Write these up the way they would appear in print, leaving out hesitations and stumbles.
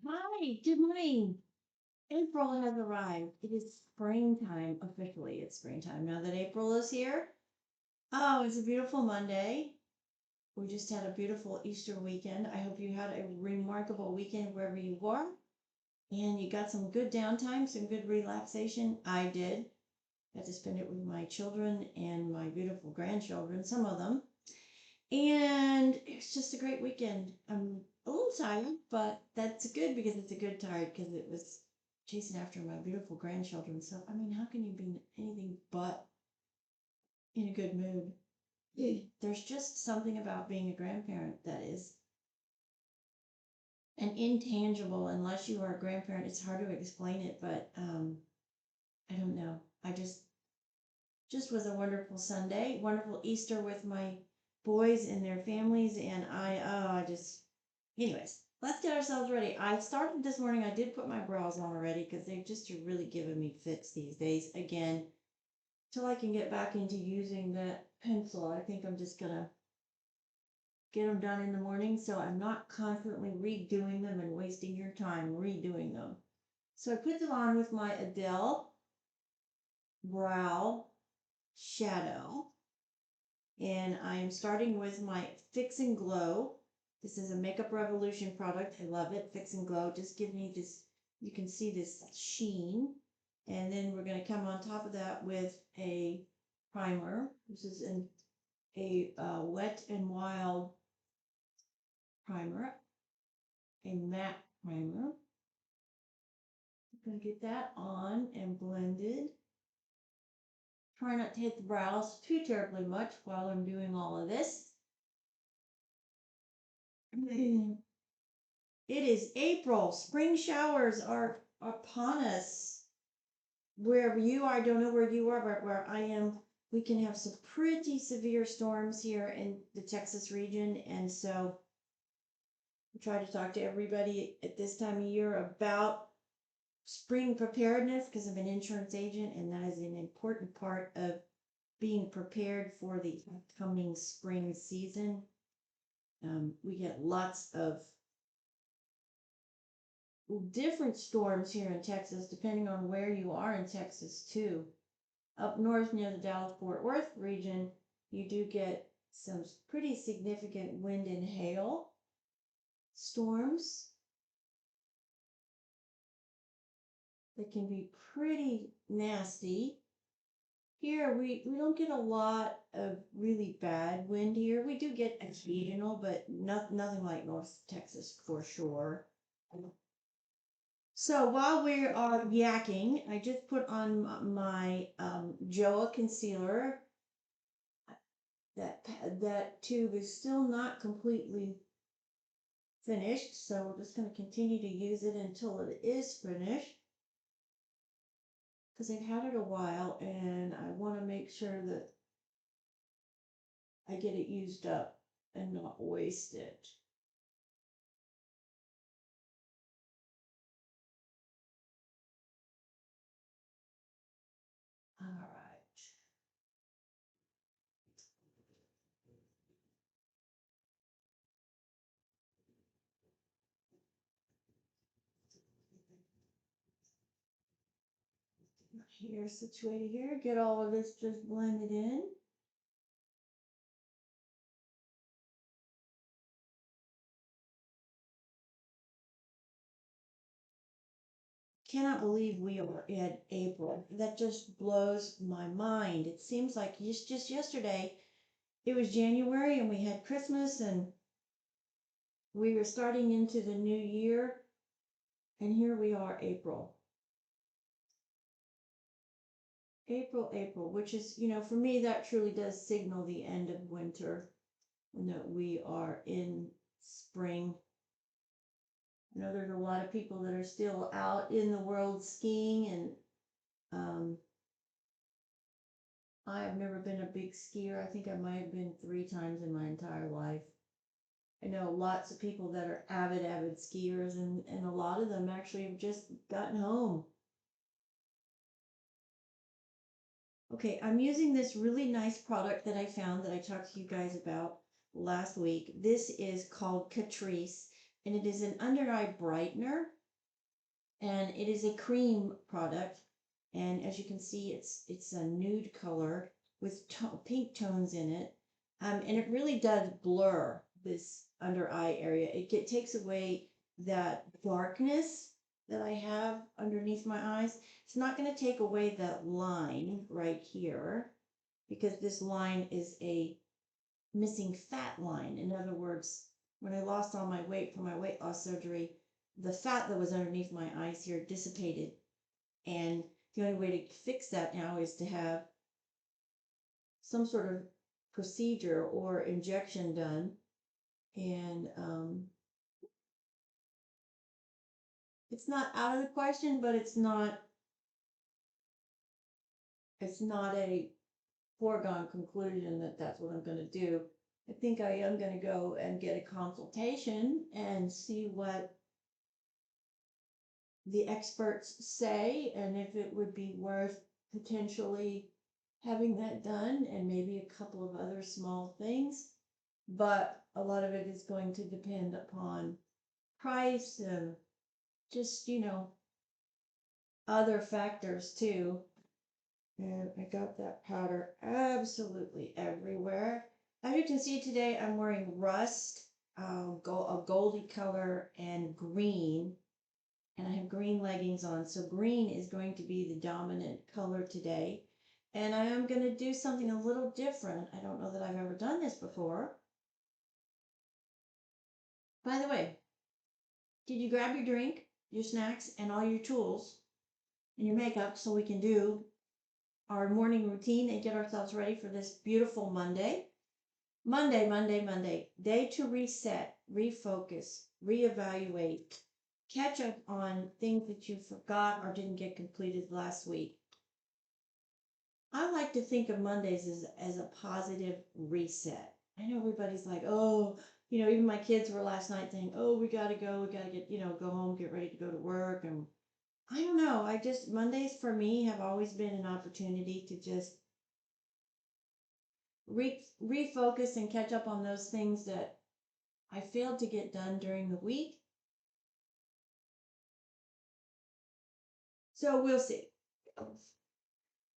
Hi, good morning. April has arrived. It is springtime officially. It's springtime now that April is here. Oh, it's a beautiful Monday. We just had a beautiful Easter weekend. I hope you had a remarkable weekend wherever you are and you got some good downtime, some good relaxation. I did. Got to spend it with my children and my beautiful grandchildren, some of them. And it's just a great weekend. I'm a little tired, but that's good because it's a good tired because it was chasing after my beautiful grandchildren. So, I mean, how can you be anything but in a good mood? There's just something about being a grandparent that is an intangible. Unless you are a grandparent, it's hard to explain it, but I don't know. I just was a wonderful Sunday, wonderful Easter with my boys and their families, and anyways, let's get ourselves ready. I started this morning. I did put my brows on already because they've just really given me fits these days again. Till I can get back into using that pencil, I think I'm just gonna get them done in the morning so I'm not constantly redoing them and wasting your time redoing them. So I put them on with my Adele brow shadow. And I am starting with my Fix and Glow. This is a Makeup Revolution product. I love it. Fix and Glow just gives me this, you can see this sheen. And then we're going to come on top of that with a primer. This is a Wet and Wild primer, a matte primer. I'm going to get that on and blended. Try not to hit the brows too terribly much while I'm doing all of this. It is April. Spring showers are upon us. Wherever you are, I don't know where you are, but where I am, we can have some pretty severe storms here in the Texas region. And so I try to talk to everybody at this time of year about spring preparedness because I'm an insurance agent, and that is an important part of being prepared for the upcoming spring season. We get lots of different storms here in Texas, depending on where you are in Texas, too. Up north near the Dallas-Fort Worth region, you do get some pretty significant wind and hail storms that can be pretty nasty. Here, we don't get a lot of really bad wind here. We do get occasional, but nothing like North Texas for sure. So while we are yakking, I just put on my Joa concealer. That tube is still not completely finished, so we're just going to continue to use it until it is finished. Because I've had it a while and I want to make sure that I get it used up and not waste it. All right. Here, situated here. Get all of this just blended in. Cannot believe we are in April. That just blows my mind. It seems like just yesterday it was January and we had Christmas and we were starting into the new year, and here we are, April. April, which is, for me, that truly does signal the end of winter and that we are in spring. I know there's a lot of people that are still out in the world skiing, and I have never been a big skier. I think I might have been 3 times in my entire life. I know lots of people that are avid skiers, and a lot of them actually have just gotten home. Okay, I'm using this really nice product that I found that I talked to you guys about last week. This is called Catrice. and it is an under eye brightener, and it is a cream product. And as you can see, it's a nude color with pink tones in it, and it really does blur this under eye area. It takes away that darkness that I have underneath my eyes. It's not going to take away that line right here, because this line is a missing fat line. In other words, when I lost all my weight from my weight loss surgery, the fat that was underneath my eyes here dissipated. And the only way to fix that now is to have some sort of procedure or injection done. And it's not out of the question, but it's not a foregone conclusion that that's what I'm going to do. I think I am going to go and get a consultation and see what the experts say, and if it would be worth potentially having that done, and maybe a couple of other small things. But a lot of it is going to depend upon price and just, other factors too. And I got that powder absolutely everywhere. As you can see today, I'm wearing rust, a goldy color, and green. And I have green leggings on. So green is going to be the dominant color today. And I am going to do something a little different. I don't know that I've ever done this before. By the way, did you grab your drink, your snacks, and all your tools and your makeup so we can do our morning routine and get ourselves ready for this beautiful Monday? Monday. Day to reset, refocus, reevaluate, catch up on things that you forgot or didn't get completed last week. I like to think of Mondays as a positive reset. I know everybody's like, oh, even my kids were last night saying, oh, we got to get, go home, get ready to go to work. And I don't know. Mondays for me have always been an opportunity to just refocus and catch up on those things that I failed to get done during the week. So we'll see.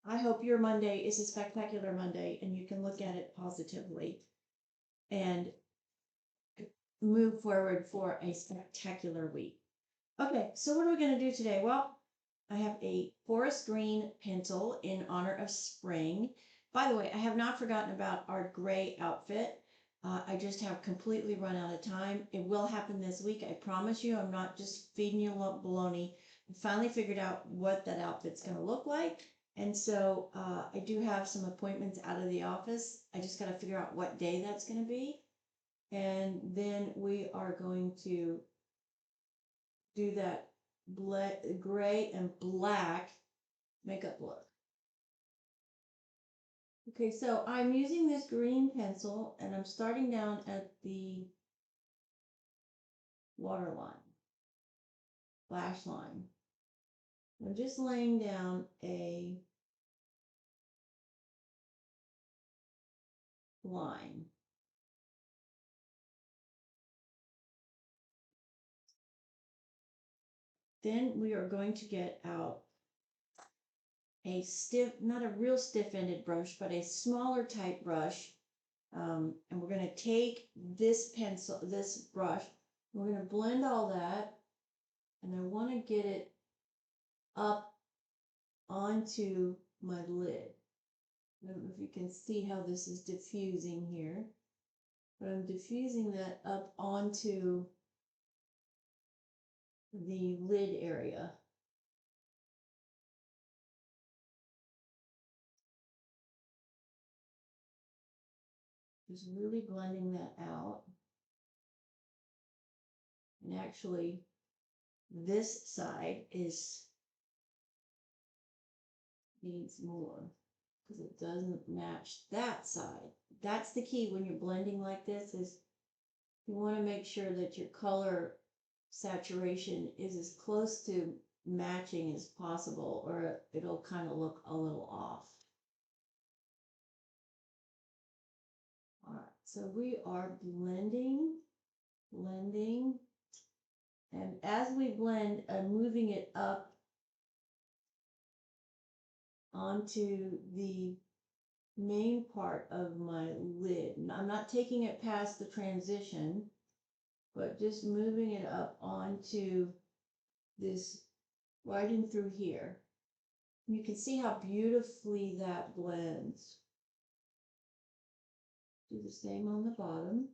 I hope your Monday is a spectacular Monday and you can look at it positively and move forward for a spectacular week. Okay, so what are we going to do today? Well, I have a forest green pencil in honor of spring. By the way, I have not forgotten about our gray outfit. I just have completely run out of time. It will happen this week. I promise you. I'm not just feeding you baloney. I finally figured out what that outfit's going to look like. And so I do have some appointments out of the office. I just got to figure out what day that's going to be. And then we are going to do that gray and black makeup look. Okay, so I'm using this green pencil and I'm starting down at the waterline, lash line. I'm just laying down a line. Then we are going to get out a stiff, not a real stiff-ended brush, but a smaller type brush. And we're going to take this brush, we're going to blend all that, and I want to get it up onto my lid. I don't know if you can see how this is diffusing here, but I'm diffusing that up onto the lid area. Just really blending that out. And actually, this side needs more because it doesn't match that side. That's the key when you're blending like this, is you want to make sure that your color saturation is as close to matching as possible, or it'll kind of look a little off. All right, so we are blending. as we blend, I'm moving it up onto the main part of my lid. I'm not taking it past the transition, but just moving it up onto this, right in through here. You can see how beautifully that blends. Do the same on the bottom.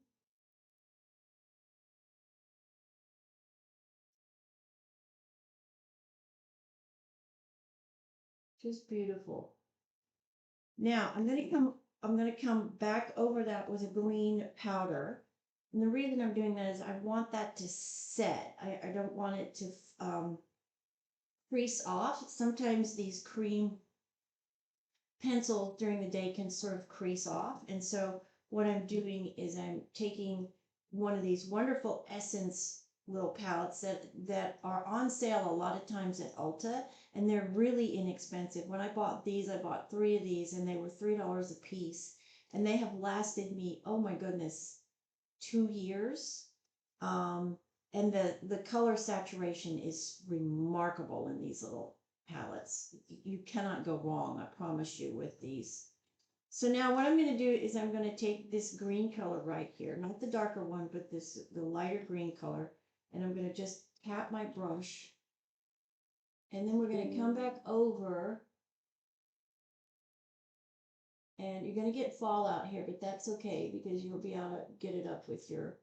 Just beautiful. Now I'm going to come back over that with a green powder. And the reason I'm doing that is I want that to set. I don't want it to crease off. Sometimes these cream pencils during the day can sort of crease off. And so what I'm doing is I'm taking one of these wonderful Essence little palettes that are on sale a lot of times at Ulta, and they're really inexpensive. When I bought these, I bought 3 of these, and they were $3 a piece, and they have lasted me, oh my goodness, 2 years. And the color saturation is remarkable in these little palettes. You cannot go wrong, I promise you, with these. So now what I'm going to do is I'm going to take this green color right here, not the darker one, but the lighter green color, and I'm going to just tap my brush, and then we're going to come back over, and you're going to get fallout here, but that's okay because you'll be able to get it up with your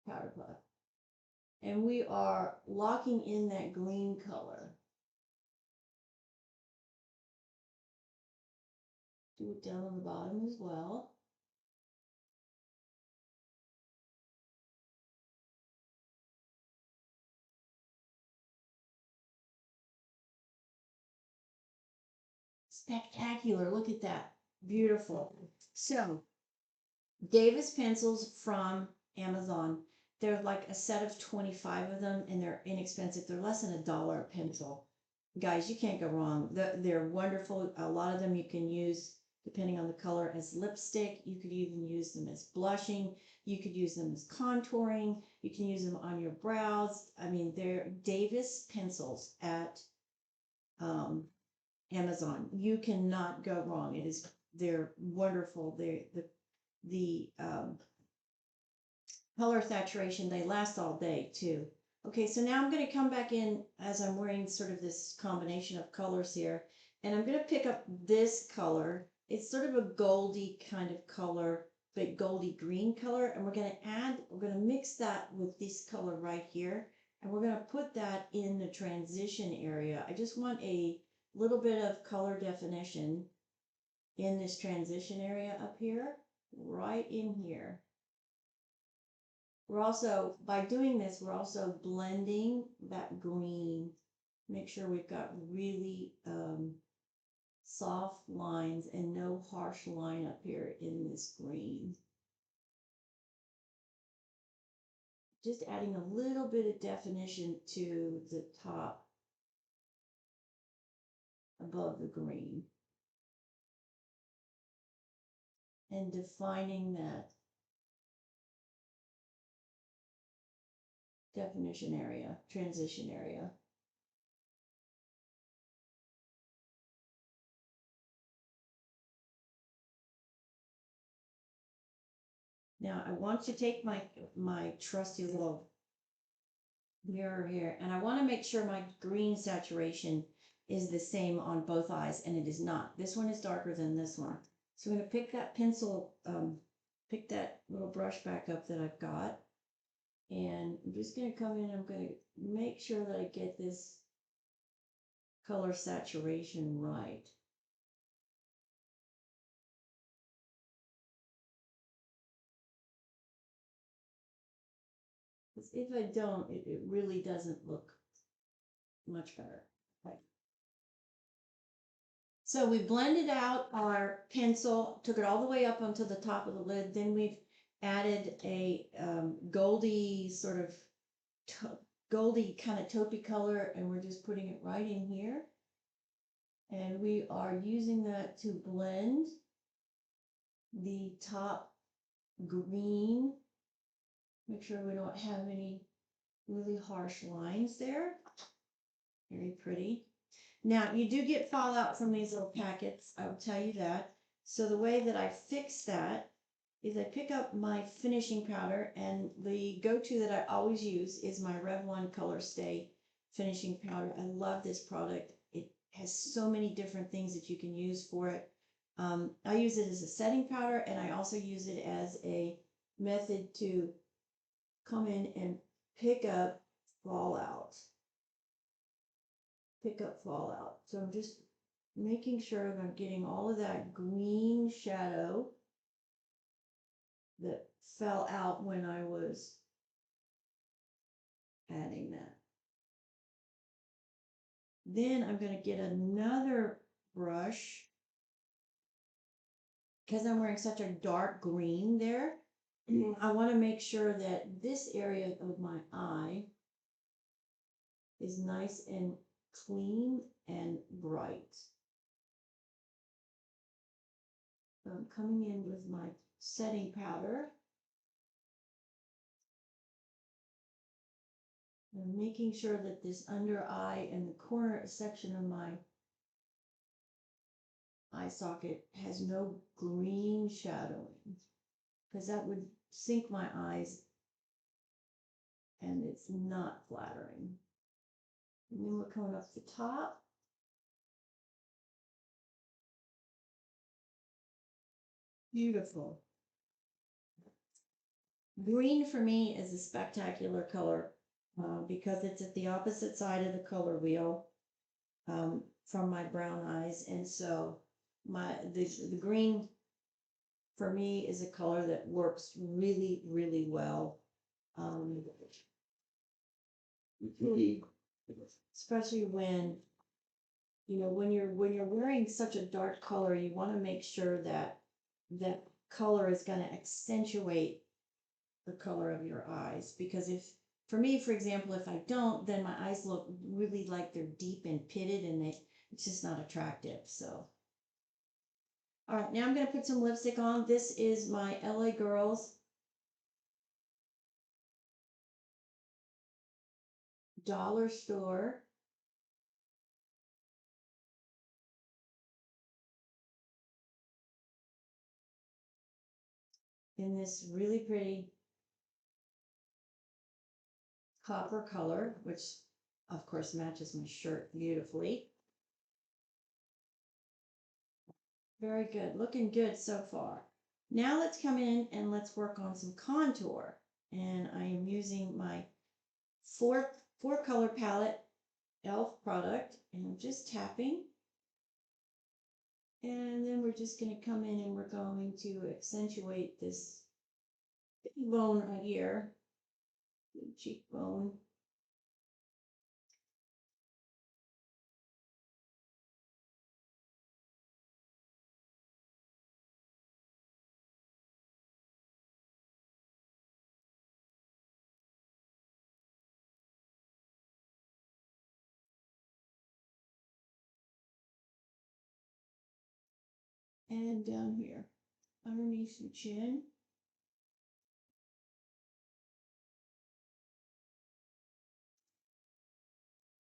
powder puff. And we are locking in that green color. Do it down on the bottom as well. Spectacular, look at that, beautiful. So, Davis pencils from Amazon. They're like a set of 25 of them, and they're inexpensive. They're less than $1 a pencil. Guys, you can't go wrong. They're wonderful. A lot of them you can use, depending on the color, as lipstick. You could even use them as blushing. You could use them as contouring. You can use them on your brows. I mean, they're Davis pencils at Amazon. You cannot go wrong. They're wonderful. The color saturation, they last all day too. Okay, so now I'm going to come back in as I'm wearing sort of this combination of colors here, and I'm going to pick up this color. It's sort of a goldy kind of color, but goldy green color, and we're going to mix that with this color right here, and we're going to put that in the transition area. I just want a little bit of color definition in this transition area up here, right in here. We're also, by doing this, we're also blending that green. Make sure we've got really soft lines and no harsh line up here in this green. Just adding a little bit of definition to the top above the green. And defining that definition area, transition area. Now I want to take my trusty little mirror here, and I want to make sure my green saturation is the same on both eyes, and it is not. This one is darker than this one. So I'm going to pick that pencil, pick that little brush back up that I've got, and I'm just going to come in and I'm going to make sure that I get this color saturation right. Because if I don't, it really doesn't look much better. Okay. So we blended out our pencil, took it all the way up onto the top of the lid. Then we've added a goldy sort of goldy kind of taupey color, and we're just putting it right in here. And we are using that to blend the top green. Make sure we don't have any really harsh lines there. Very pretty. Now, you do get fallout from these little packets, I will tell you that. So the way that I fix that is I pick up my finishing powder, and the go-to that I always use is my Revlon Color Stay finishing powder. I love this product. It has so many different things that you can use for it. I use it as a setting powder, and I also use it as a method to come in and pick up fallout. Pick up fallout. So I'm just making sure that I'm getting all of that green shadow that fell out when I was adding that. Then I'm going to get another brush, because I'm wearing such a dark green there. I want to make sure that this area of my eye is nice and clean and bright. So I'm coming in with my setting powder and making sure that this under eye and the corner section of my eye socket has no green shadowing, because that would sink my eyes and it's not flattering. And then we're coming up the top. Beautiful. Green for me is a spectacular color because it's at the opposite side of the color wheel from my brown eyes. And so the green for me is a color that works really, really well. Especially when, when you're wearing such a dark color, you want to make sure that that color is going to accentuate the color of your eyes. Because if, for me, for example, if I don't, then my eyes look really like they're deep and pitted, and it's just not attractive. So, all right, now I'm going to put some lipstick on. This is my LA Girls dollar store in this really pretty copper color, which of course matches my shirt beautifully. Very good, looking good so far. Now let's come in and let's work on some contour. And I am using my four color palette e.l.f. product, and I'm just tapping. And then we're just going to come in and we're going to accentuate this bone right here, the cheekbone. And down here, underneath the chin.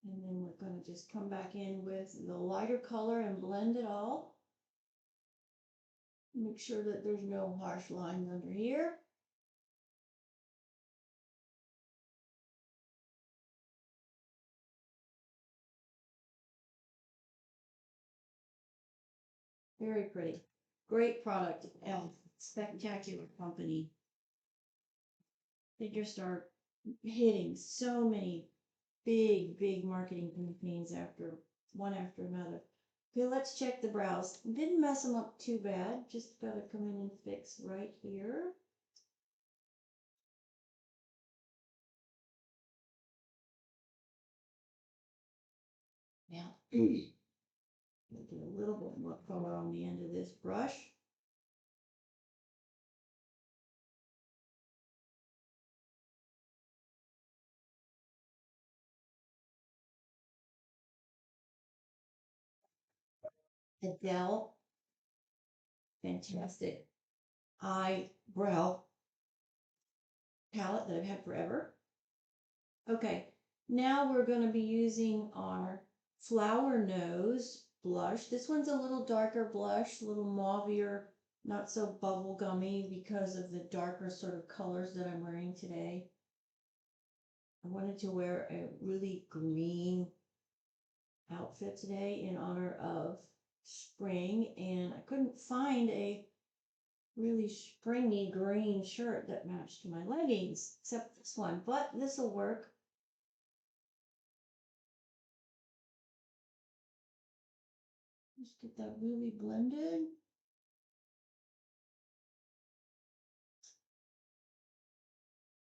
And then we're going to just come back in with the lighter color and blend it all. Make sure that there's no harsh lines under here. Very pretty. Great product. e.l.f. Spectacular company. They just are hitting so many big marketing campaigns one after another. Okay, let's check the brows. Didn't mess them up too bad. Just gotta come in and fix right here. Now, get a little bit more color on the end of this brush. Adele, fantastic eyebrow palette that I've had forever. Okay, now we're going to be using our Flower Nose blush. This one's a little darker blush, a little mauvier, not so bubblegummy because of the darker sort of colors that I'm wearing today. I wanted to wear a really green outfit today in honor of spring, and I couldn't find a really springy green shirt that matched my leggings, except this one, but this will work. Just get that really blended.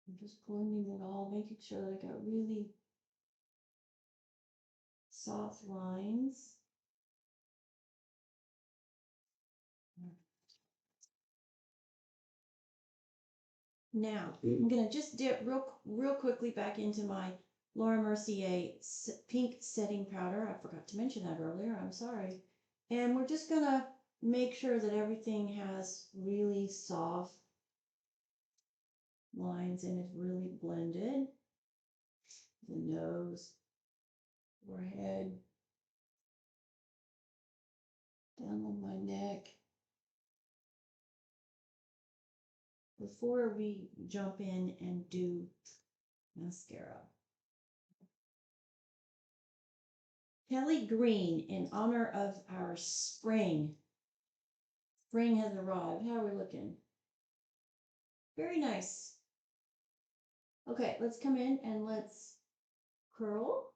I'm just blending it all, making sure that I got really soft lines. Now, I'm going to just dip real quickly back into my Laura Mercier pink setting powder. I forgot to mention that earlier. I'm sorry. And we're just going to make sure that everything has really soft lines and is really blended. The nose, forehead, down on my neck. Before we jump in and do mascara. Kelly Green, in honor of our spring. Spring has arrived. How are we looking? Very nice. Okay, let's come in and let's curl.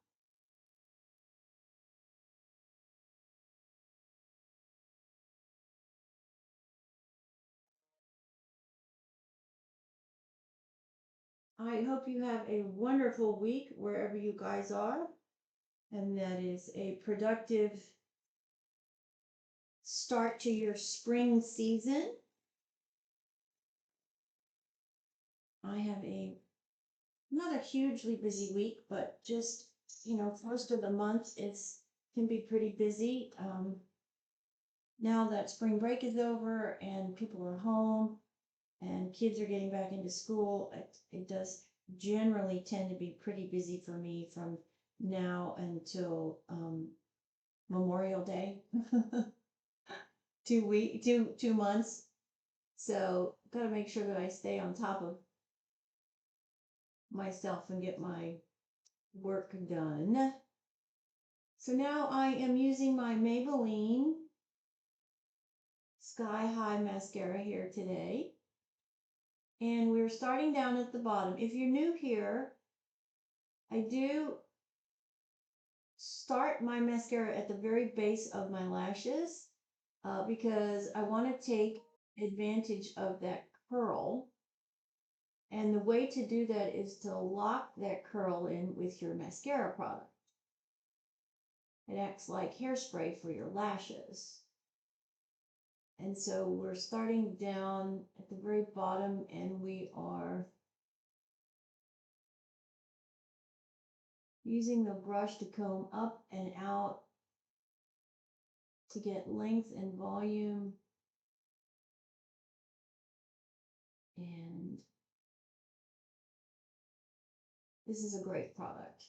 I hope you have a wonderful week wherever you guys are, and that is a productive start to your spring season. I have not a hugely busy week, but just, first of the month can be pretty busy. Now that spring break is over and people are home and kids are getting back into school, it does generally tend to be pretty busy for me from now until Memorial Day. 2 months. So gotta make sure that I stay on top of myself and get my work done. So now I am using my Maybelline Sky High mascara here today. And we're starting down at the bottom. If you're new here, I do start my mascara at the very base of my lashes because I want to take advantage of that curl. And the way to do that is to lock that curl in with your mascara product. It acts like hairspray for your lashes. And so we're starting down at the very bottom and we are using the brush to comb up and out to get length and volume. And this is a great product.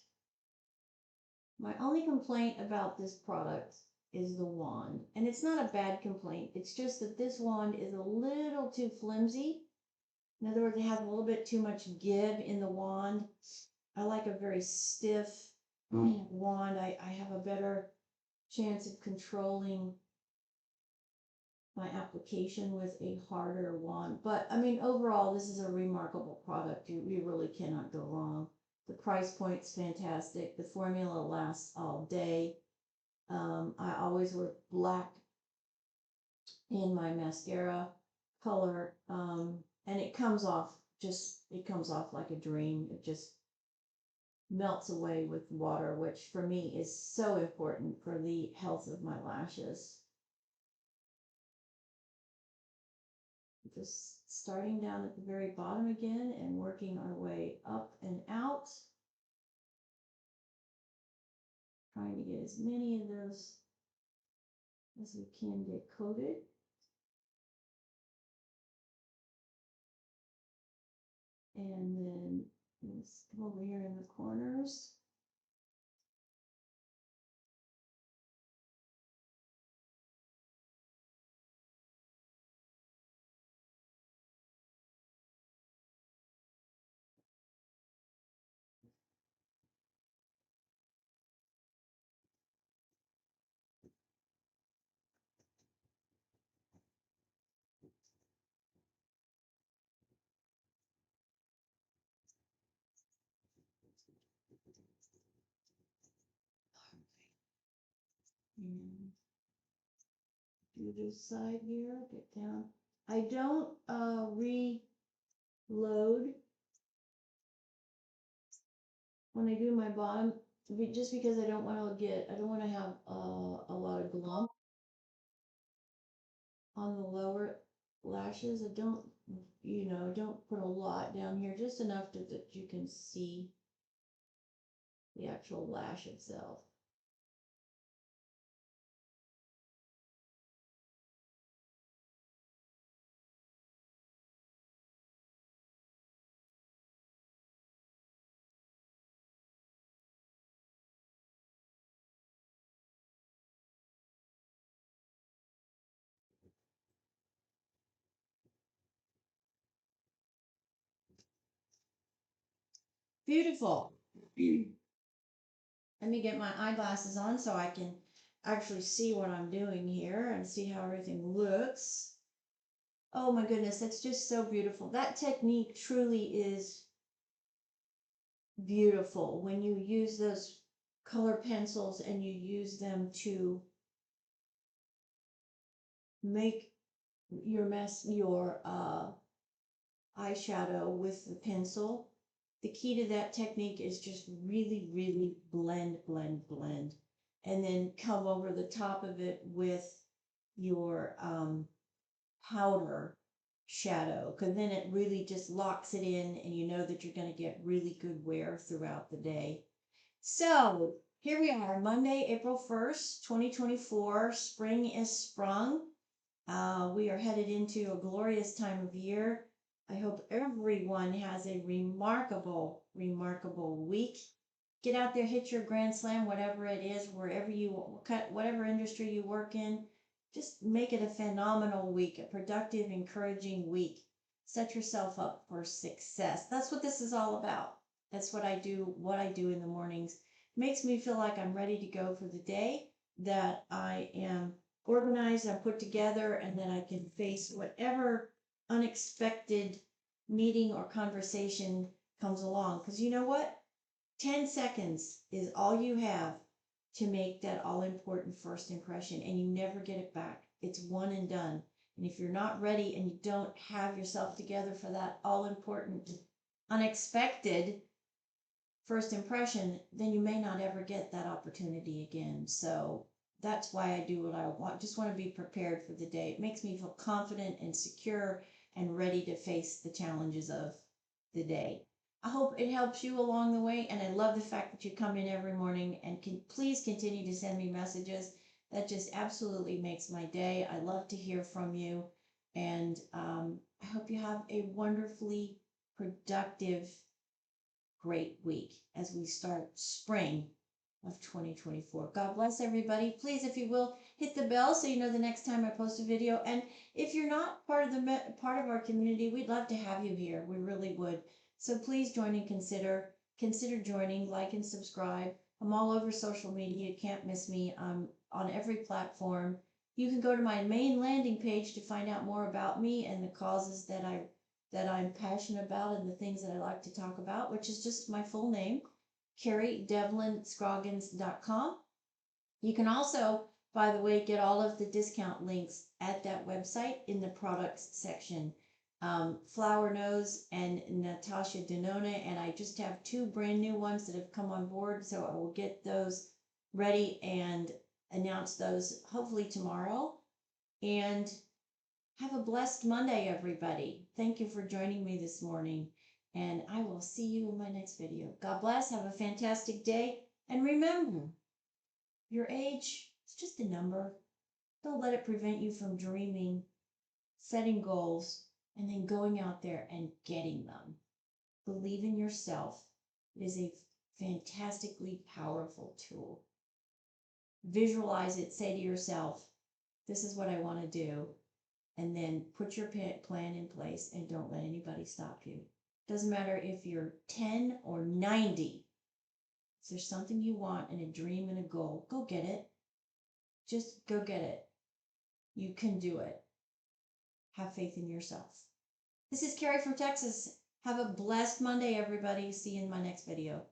My only complaint about this product is the wand. And it's not a bad complaint. It's just that this wand is a little too flimsy. In other words, it has a little bit too much give in the wand. I like a very stiff wand. I have a better chance of controlling my application with a harder wand. But I mean, overall, this is a remarkable product. You really cannot go wrong. The price point's fantastic. The formula lasts all day. I always wear black in my mascara color, and it comes off like a dream. It just melts away with water, which for me is so important for the health of my lashes. Just starting down at the very bottom again and working our way up and out. Trying to get as many of those as we can get coated. And then Let's come over here in the corners. And do this side here, get down. I don't reload when I do my bottom, just because I don't want to have a lot of glump on the lower lashes. I don't, don't put a lot down here, just enough that you can see the actual lash itself. Beautiful. Let me get my eyeglasses on so I can actually see what I'm doing here and see how everything looks. Oh my goodness, that's just so beautiful. That technique truly is beautiful when you use those color pencils and you use them to make your eyeshadow with the pencil. The key to that technique is just really, really blend, blend, blend, and then come over the top of it with your powder shadow, because then it really just locks it in and you know that you're going to get really good wear throughout the day. So here we are, Monday, April 1st, 2024. Spring is sprung. We are headed into a glorious time of year. I hope everyone has a remarkable, remarkable week. Get out there, hit your grand slam, whatever it is, wherever you cut, whatever industry you work in. Just make it a phenomenal week, a productive, encouraging week. Set yourself up for success. That's what this is all about. That's what I do. What I do in the mornings makes me feel like I'm ready to go for the day, that I am organized and put together, and then I can face whatever unexpected meeting or conversation comes along. Because you know what? 10 seconds is all you have to make that all important first impression, and you never get it back. It's one and done. And if you're not ready and you don't have yourself together for that all important, unexpected first impression, then you may not ever get that opportunity again. So that's why I do what I want. Just want to be prepared for the day. It makes me feel confident and secure and ready to face the challenges of the day. I hope it helps you along the way, and I love the fact that you come in every morning and please continue to send me messages. That just absolutely makes my day. I love to hear from you, and I hope you have a wonderfully productive, great week as we start spring of 2024. God bless everybody. Please, if you will, hit the bell so you know the next time I post a video. And if you're not part of our community, we'd love to have you here. We really would. So please join and consider joining, like and subscribe. I'm all over social media. You can't miss me. I'm on every platform. You can go to my main landing page to find out more about me and the causes that I'm passionate about and the things that I like to talk about, which is just my full name, CarrieDevlinscroggins.com. You can also, by the way, get all of the discount links at that website in the products section. Flower Nose and Natasha Denona, and I just have 2 brand new ones that have come on board, so I will get those ready and announce those hopefully tomorrow. And have a blessed Monday, everybody. Thank you for joining me this morning, and I will see you in my next video. God bless. Have a fantastic day. And remember, your age is just a number. Don't let it prevent you from dreaming, setting goals, and then going out there and getting them. Believe in yourself. It is a fantastically powerful tool. Visualize it, say to yourself, this is what I want to do, and then put your plan in place and don't let anybody stop you. Doesn't matter if you're 10 or 90. If there's something you want and a dream and a goal, go get it. Just go get it. You can do it. Have faith in yourself. This is Carrie from Texas. Have a blessed Monday, everybody. See you in my next video.